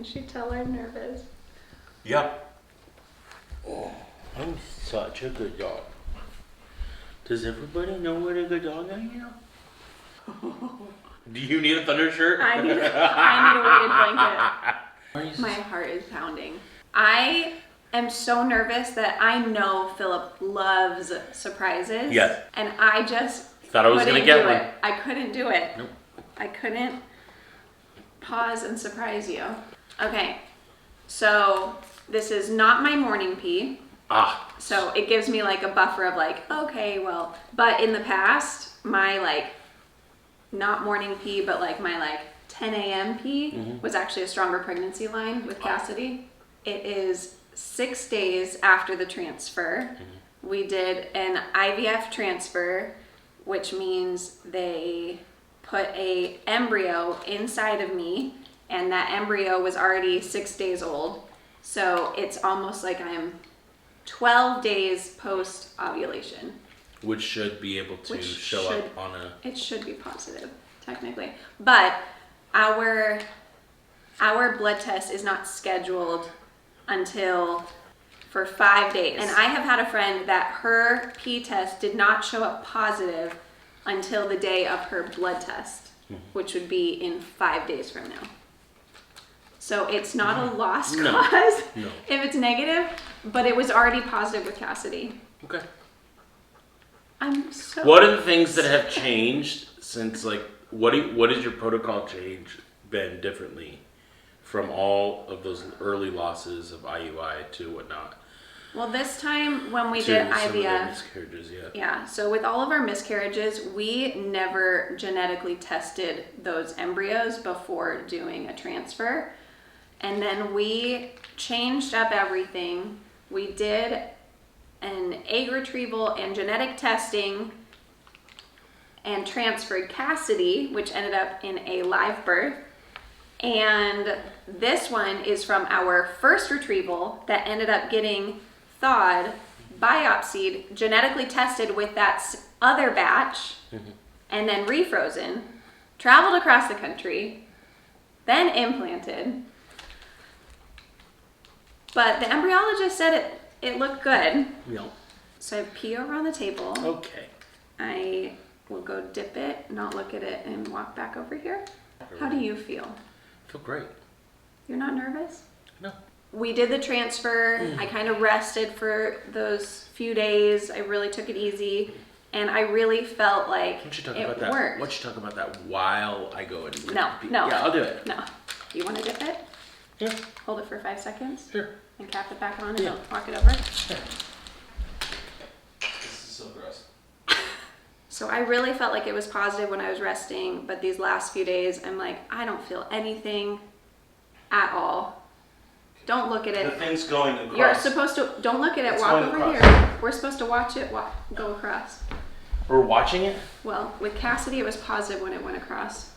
Can she tell I'm nervous? Yep. Oh, I'm such a good dog. Does everybody know what a good dog I am? Do you need a thunder shirt? I need a weighted blanket. My heart is pounding. I am so nervous that I know Philip loves surprises. Yes. And I just thought I was going to get one. I couldn't do it. Nope. I couldn't pause and surprise you. Okay, so this is not my morning pee. So it gives me like a buffer of like, okay, well, but in the past, my like, not morning pee, but like my like 10 a.m. pee was actually a stronger pregnancy line with Cassidy. It is 6 days after the transfer. We did an IVF transfer, which means they put a embryo inside of me, and that embryo was already 6 days old. So it's almost like I'm 12 days post ovulation. Which should be able to show up on a... It should be positive, technically. But our blood test is not scheduled until for 5 days. And I have had a friend that her pee test did not show up positive until the day of her blood test, which would be in 5 days from now. So it's not a lost cause if it's negative, but it was already positive with Cassidy. Okay. I'm so... What are the things that have changed since, like, what has your protocol change been differently from all of those early losses of IUI to whatnot? Well, this time when we did IVF, miscarriages, yeah. So with all of our miscarriages, we never genetically tested those embryos before doing a transfer. And then we changed up everything. We did an egg retrieval and genetic testing and transferred Cassidy, which ended up in a live birth. And this one is from our first retrieval that ended up getting thawed, biopsied, genetically tested with that other batch, and then refrozen, traveled across the country, then implanted. But the embryologist said it looked good. Yep. So I pee over on the table. Okay. I will go dip it, not look at it, and walk back over here. How do you feel? I feel great. You're not nervous? No. We did the transfer. I kind of rested for those few days. I really took it easy. And I really felt like it worked. Why don't you talk about that while I go and... No. Yeah, I'll do it. No. You want to dip it? Yeah. Hold it for 5 seconds? Sure. And cap it back on and don't walk it over? Sure. This is so gross. So I really felt like it was positive when I was resting, but these last few days, I'm like, I don't feel anything at all. Don't look at it. The thing's going across. You're supposed to, don't look at it, walk over across. here. We're supposed to watch it go across. We're watching it? Well, with Cassidy, it was positive when it went across.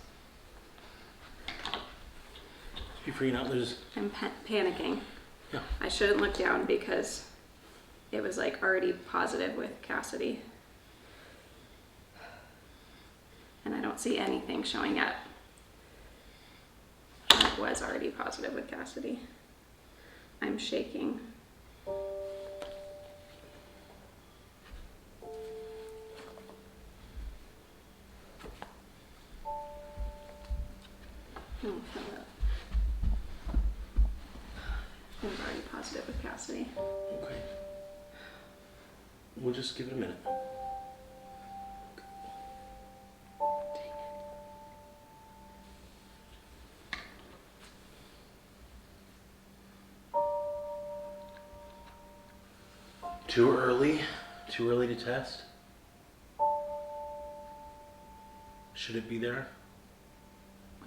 Before you not lose. I'm panicking. Yeah. I shouldn't look down because it was like already positive with Cassidy. And I don't see anything showing up. It was already positive with Cassidy. I'm shaking. Oh, Philip. It was already positive with Cassidy. Okay. We'll just give it a minute. Too early? Too early to test? Should it be there?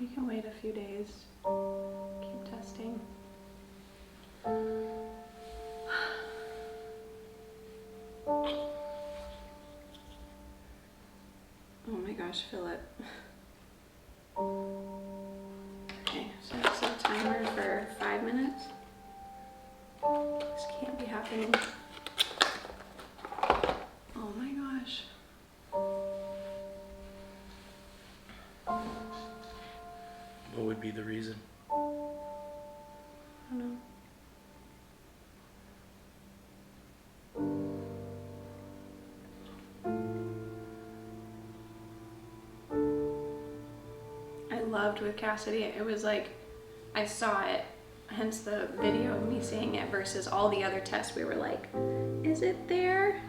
We can wait a few days. Keep testing. Oh my gosh, Philip. Okay, so I set a timer for 5 minutes. This can't be happening. Oh my gosh. What would be the reason? don't know. I loved with Cassidy, it was like, I saw it, hence the video of me seeing it versus all the other tests we were like, is it there?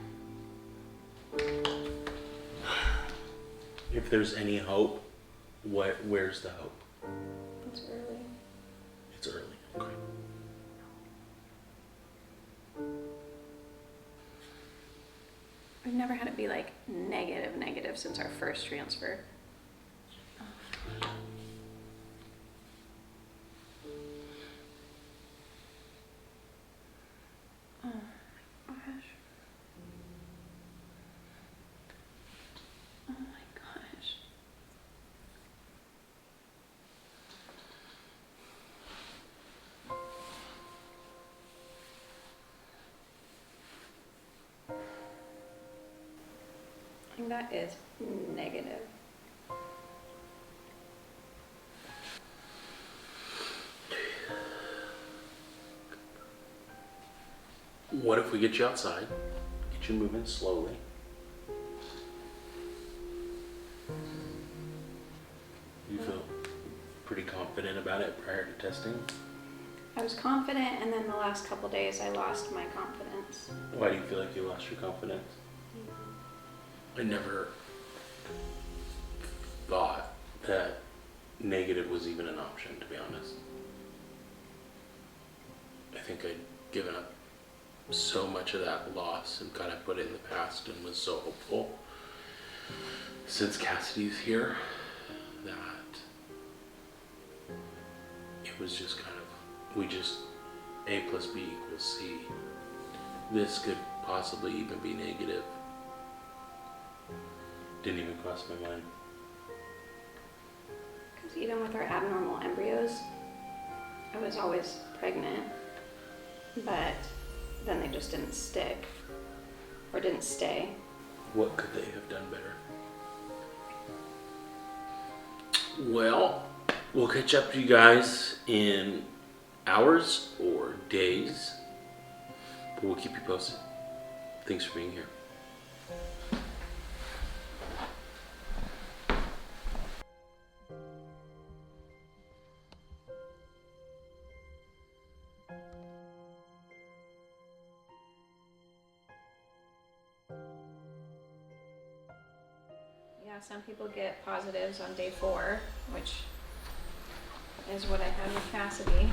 If there's any hope, where's the hope? It's early. It's early, okay. We've never had it be like negative since our first transfer. Oh my gosh. Oh my gosh. And that is negative. What if we get you outside, get you moving slowly? You feel pretty confident about it prior to testing? I was confident, and then the last couple days I lost my confidence. Why do you feel like you lost your confidence? I never thought that negative was even an option, to be honest. I think I'd given up so much of that loss and kind of put it in the past and was so hopeful since Cassidy's here that it was just kind of, we just A plus B equals C. This could possibly even be negative. Didn't even cross my mind. Because even with our abnormal embryos, I was always pregnant, but then they just didn't stick or didn't stay. What could they have done better? Well, we'll catch up to you guys in hours or days, but we'll keep you posted. Thanks for being here. Yeah, some people get positives on day 4, which is what I had with Cassidy,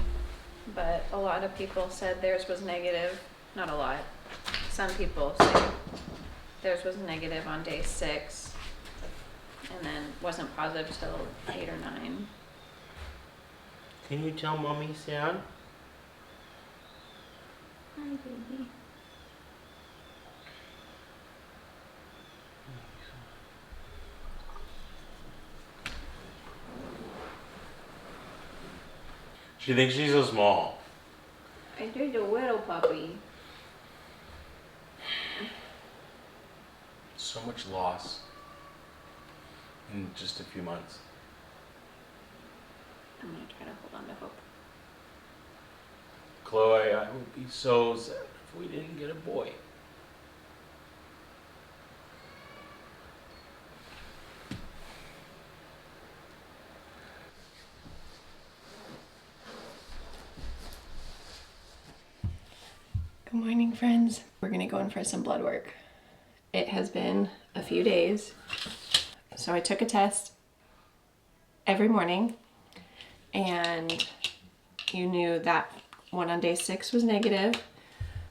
but a lot of people said theirs was negative. Not a lot. Some people say theirs was negative on day 6 and then wasn't positive till 8 or 9. Can you tell Mommy sad? Hi, baby. She thinks she's so small. I did a little puppy. So much loss in just a few months. I'm gonna try to hold on to hope. Chloe, I would be so sad if we didn't get a boy. Good morning, friends. We're gonna go in for some blood work. It has been a few days. So I took a test every morning, and you knew that one on day 6 was negative.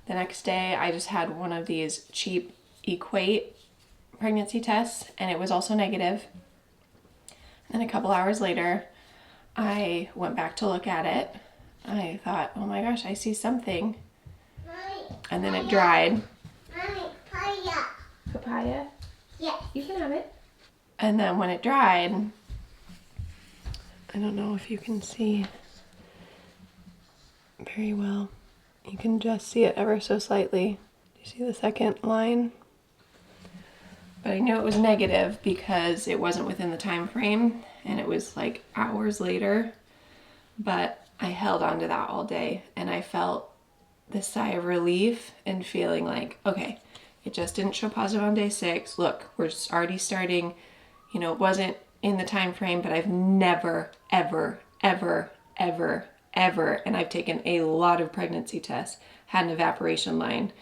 The next day I just had one of these cheap Equate pregnancy tests, and it was also negative. Then a couple hours later, I went back to look at it. I thought, oh my gosh, I see something. And then it dried. Papaya. Papaya? Yeah. You can have it. And then when it dried, I don't know if you can see very well. You can just see it ever so slightly. Do you see the second line? But I knew it was negative because it wasn't within the time frame and it was like hours later. But I held on to that all day, and I felt this sigh of relief and feeling like, okay, it just didn't show positive on day 6. Look, we're already starting, you know, it wasn't in the time frame, but I've never, ever, ever, ever, ever, and I've taken a lot of pregnancy tests, had an evaporation line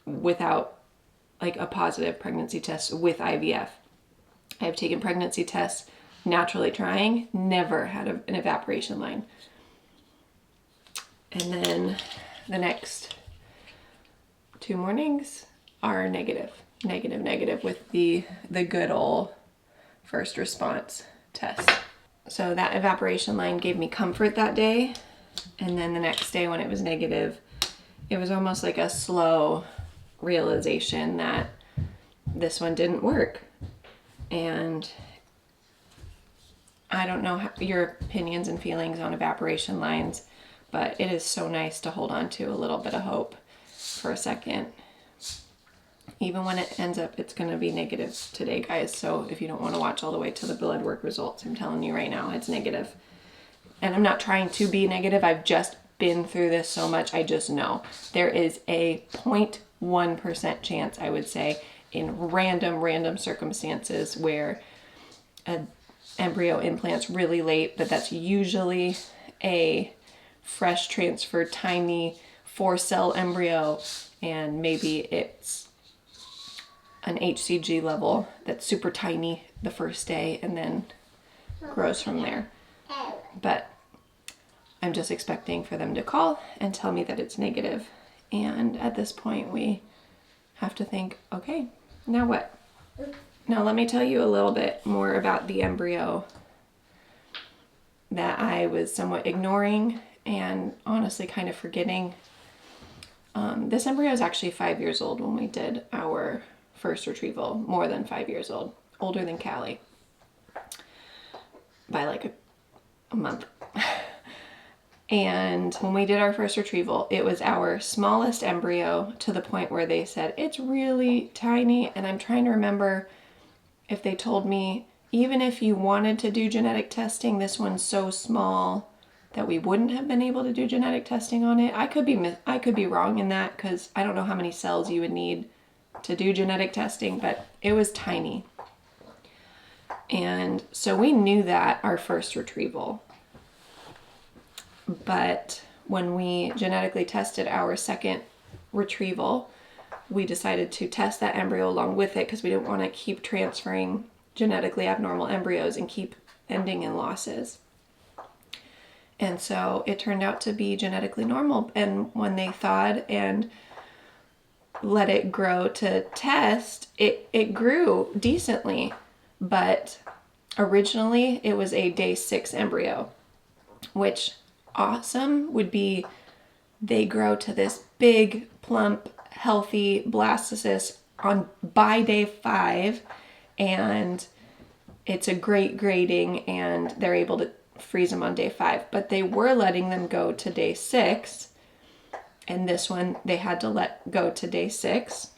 without like a positive pregnancy test with IVF. I've taken pregnancy tests naturally trying, never had an evaporation line. And then the next 2 mornings are negative with the good old first response test. So that evaporation line gave me comfort that day. And then the next day when it was negative, it was almost like a slow realization that this one didn't work. And I don't know your opinions and feelings on evaporation lines, but it is so nice to hold on to a little bit of hope for a second. Even when it ends up, it's going to be negative today, guys. So if you don't want to watch all the way to the blood work results, I'm telling you right now, it's negative. And I'm not trying to be negative. I've just been through this so much. I just know there is a 0.1% chance, I would say, in random circumstances where an embryo implants really late, but that's usually a fresh transferred tiny 4-cell embryo, and maybe it's an HCG level that's super tiny the first day and then grows from there. But I'm just expecting for them to call and tell me that it's negative. And at this point we have to think, okay, now what? Now let me tell you a little bit more about the embryo that I was somewhat ignoring and honestly kind of forgetting. This embryo is actually 5 years old when we did our first retrieval, more than 5 years old, older than Callie by like a month. And when we did our first retrieval, it was our smallest embryo to the point where they said it's really tiny. And I'm trying to remember if they told me, even if you wanted to do genetic testing, this one's so small that we wouldn't have been able to do genetic testing on it. I could be wrong in that, because I don't know how many cells you would need to do genetic testing, but it was tiny. And so we knew that our first retrieval. But when we genetically tested our second retrieval, we decided to test that embryo along with it because we didn't want to keep transferring genetically abnormal embryos and keep ending in losses. And so it turned out to be genetically normal. And when they thawed and let it grow to test, it grew decently. But originally it was a day 6 embryo, which awesome would be they grow to this big, plump, healthy blastocyst by day 5, and it's a great grading, and they're able to freeze them on day 5. But they were letting them go to day 6, and this one they had to let go to day 6,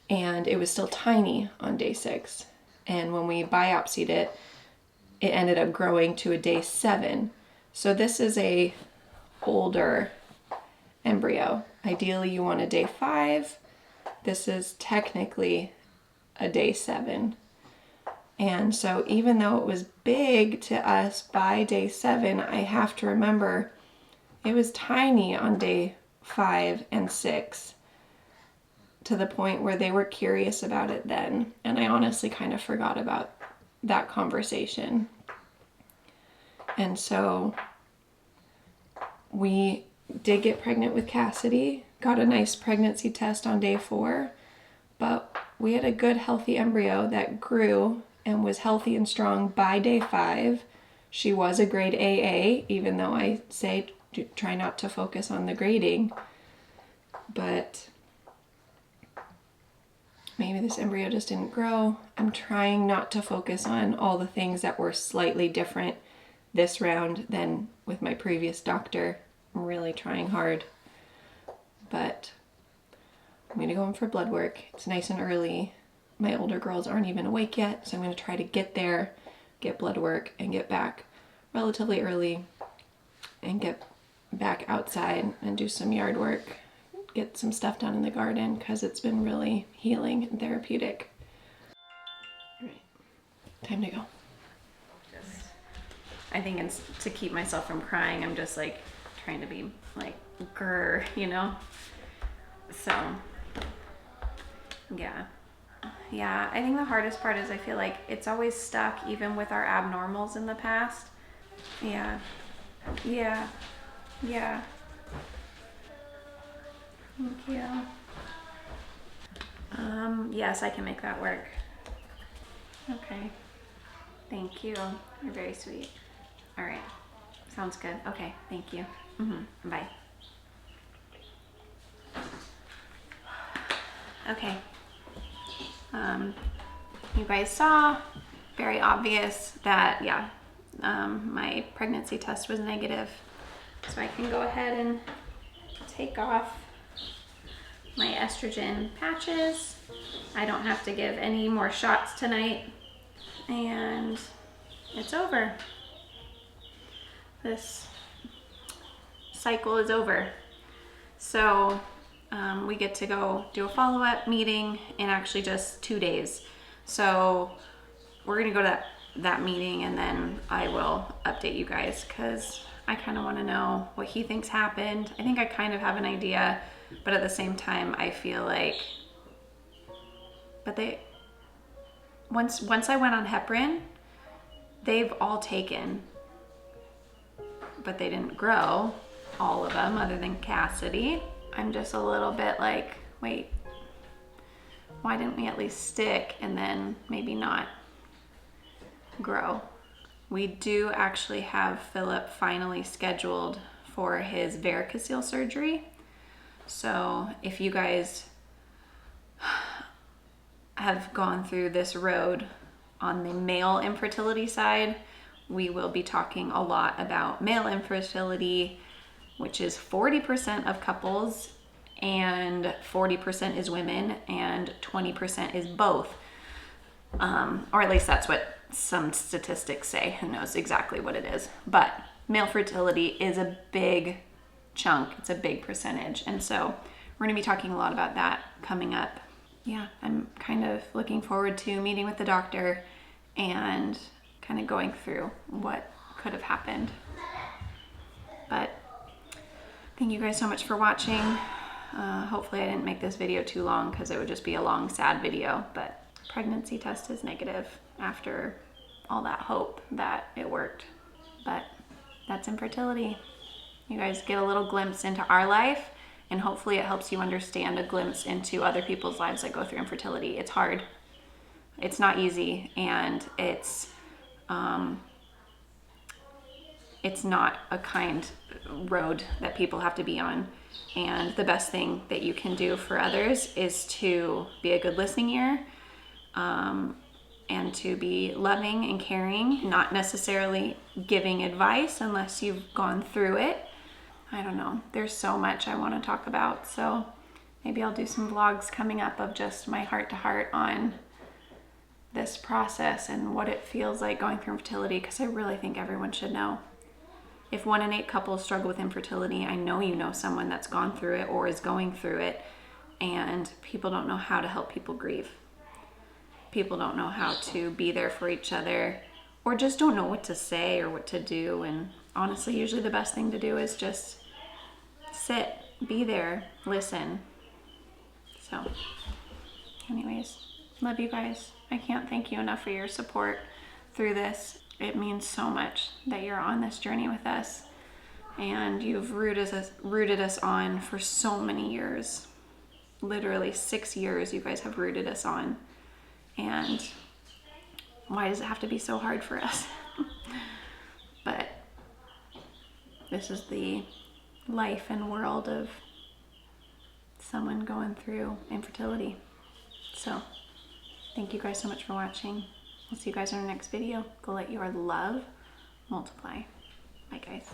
and it was still tiny on day 6. And when we biopsied it, it ended up growing to a day 7. So this is a older embryo. Ideally you want a day 5. This is technically a day 7. And so even though it was big to us by day 7, I have to remember it was tiny on day 5 and 6, to the point where they were curious about it then. And I honestly kind of forgot about that conversation. And so we did get pregnant with Cassidy, got a nice pregnancy test on day 4, but we had a good healthy embryo that grew and was healthy and strong by day 5. She was a grade AA, even though I say try not to focus on the grading. But maybe this embryo just didn't grow. I'm trying not to focus on all the things that were slightly different this round than with my previous doctor. I'm really trying hard. But I'm going to go in for blood work. It's nice and early. My older girls aren't even awake yet, so I'm going to try to get there, get blood work, and get back relatively early and get back outside and do some yard work, get some stuff done in the garden, because it's been really healing and therapeutic. All right, time to go. I think it's to keep myself from crying. I'm just like trying to be like grr, you know? So yeah. I think the hardest part is I feel like it's always stuck even with our abnormals in the past. Yeah. Thank you. Yes, I can make that work. Okay. Thank you. You're very sweet. All right. Sounds good. Okay. Thank you. Bye. Okay. You guys saw, very obvious that, my pregnancy test was negative. So I can go ahead and take off my estrogen patches. I don't have to give any more shots tonight. And it's over. This cycle is over. So we get to go do a follow-up meeting in actually just 2 days. So we're gonna go to that meeting, and then I will update you guys, because I kind of want to know what he thinks happened. I think I kind of have an idea, but at the same time I feel like, once I went on heparin, they've all taken, but they didn't grow, all of them, other than Cassidy. I'm just a little bit like, wait, why didn't we at least stick and then maybe not grow? We do actually have Philip finally scheduled for his varicocele surgery. So if you guys have gone through this road on the male infertility side, we will be talking a lot about male infertility, which is 40% of couples and 40% is women and 20% is both. Or at least that's what some statistics say. Who knows exactly what it is. But male fertility is a big chunk. It's a big percentage. And so we're going to be talking a lot about that coming up. Yeah, I'm kind of looking forward to meeting with the doctor and kind of going through what could have happened. But thank you guys so much for watching. Hopefully I didn't make this video too long, because it would just be a long, sad video. But pregnancy test is negative after all that hope that it worked. But that's infertility. You guys get a little glimpse into our life, and hopefully it helps you understand a glimpse into other people's lives that go through infertility. It's hard. It's not easy, and it's not a kind road that people have to be on. And the best thing that you can do for others is to be a good listening ear, and to be loving and caring, not necessarily giving advice unless you've gone through it. I don't know. There's so much I want to talk about. So maybe I'll do some vlogs coming up of just my heart to heart on this process and what it feels like going through infertility, because I really think everyone should know. If 1 in 8 couples struggle with infertility, I know you know someone that's gone through it or is going through it, and people don't know how to help people grieve. People don't know how to be there for each other, or just don't know what to say or what to do. And honestly, usually the best thing to do is just sit, be there, listen. So anyways, love you guys. I can't thank you enough for your support through this. It means so much that you're on this journey with us, and you've rooted us on for so many years. Literally 6 years you guys have rooted us on. And why does it have to be so hard for us? But this is the life and world of someone going through infertility. So thank you guys so much for watching. We'll see you guys in our next video. Go let your love multiply. Bye guys.